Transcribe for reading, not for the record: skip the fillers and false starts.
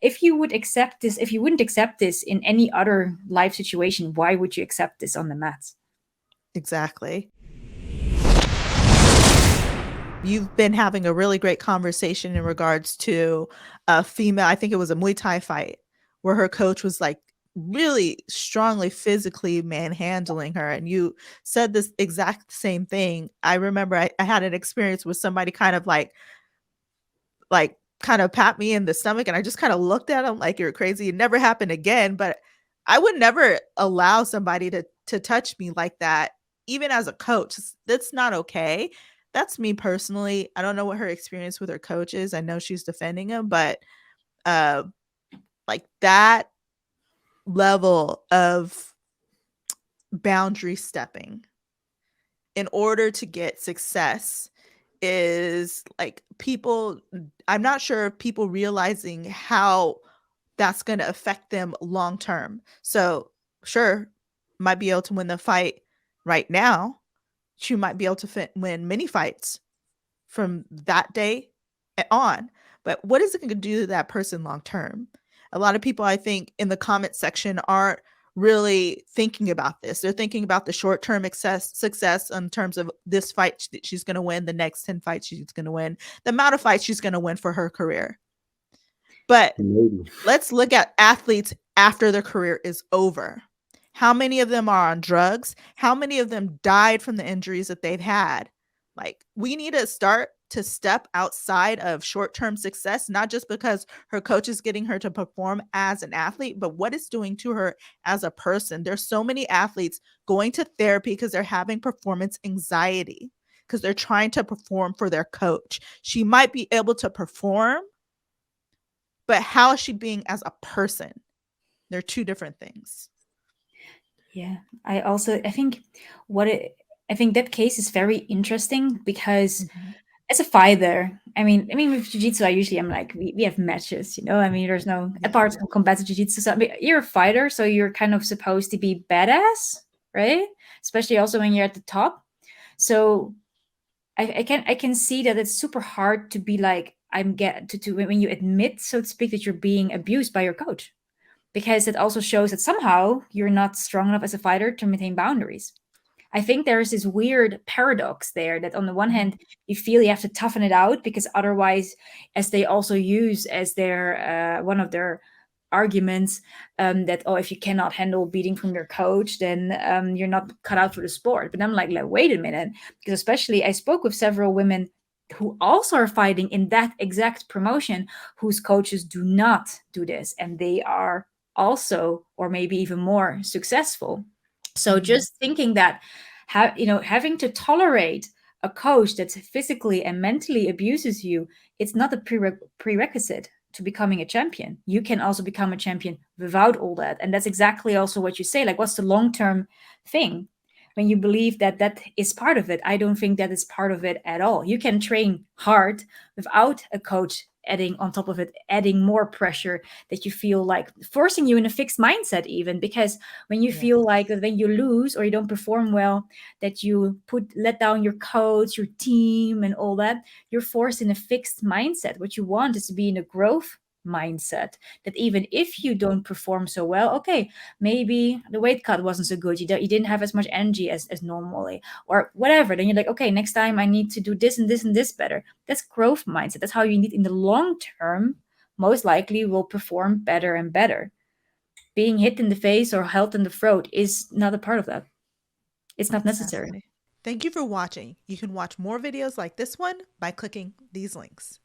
if you would accept this, if you wouldn't accept this in any other life situation, why would you accept this on the mats? Exactly. You've been having a really great conversation in regards to a female, I think it was a Muay Thai fight, where her coach was like really strongly physically manhandling her. And you said this exact same thing. I remember I had an experience with somebody kind of like kind of pat me in the stomach, and I just kind of looked at him like, you're crazy. It never happened again. But I would never allow somebody to touch me like that, even as a coach. That's not okay. That's me personally. I don't know what her experience with her coach is. I know she's defending him, but uh like that level of boundary stepping in order to get success is like people, I'm not sure if people realizing how that's going to affect them long term. So sure, might be able to win the fight right now. She might be able to win many fights from that day on. But what is it going to do to that person long term? A lot of people, I think, in the comment section aren't really thinking about this. They're thinking about the short term success in terms of this fight that she's going to win, the next 10 fights she's going to win, the amount of fights she's going to win for her career. But let's look at athletes after their career is over. How many of them are on drugs? How many of them died from the injuries that they've had? Like, we need to start to step outside of short-term success, not just because her coach is getting her to perform as an athlete, but what it's doing to her as a person. There's so many athletes going to therapy because they're having performance anxiety, because they're trying to perform for their coach. She might be able to perform, but how is she being as a person? They're two different things. Yeah, I think I think that case is very interesting because as a fighter, I mean with jiu-jitsu, I'm like we have matches, you know. I mean, there's no apart from combative jiu-jitsu. So, I mean, you're a fighter, so you're kind of supposed to be badass, right? Especially also when you're at the top. So I can see that it's super hard to be like I'm get to when you admit, so to speak, that you're being abused by your coach, because it also shows that somehow you're not strong enough as a fighter to maintain boundaries. I think there is this weird paradox there that on the one hand you feel you have to toughen it out because otherwise, as they also use as their one of their arguments, that oh, if you cannot handle beating from your coach, then you're not cut out for the sport. But I'm like, wait a minute, because especially I spoke with several women who also are fighting in that exact promotion whose coaches do not do this, and they are also or maybe even more successful. So just thinking that having to tolerate a coach that physically and mentally abuses you, it's not a prerequisite to becoming a champion. You can also become a champion without all that. And that's exactly also what you say. Like, what's the long term thing? When you believe that that is part of it, I don't think that is part of it at all. You can train hard without a coach adding on top of it, adding more pressure that you feel like forcing you in a fixed mindset, even because when you feel like that when you lose or you don't perform well, that you let down your coach, your team, and all that, you're forced in a fixed mindset. What you want is to be in a growth mindset, that even if you don't perform so well, okay, maybe the weight cut wasn't so good, you didn't have as much energy as normally, or whatever, then you're like, okay, next time I need to do this and this and this better. That's growth mindset. That's how you need in the long term, most likely will perform better and better. Being hit in the face or held in the throat is not a part of that. It's not necessary. Exactly. Thank you for watching. You can watch more videos like this one by clicking these links.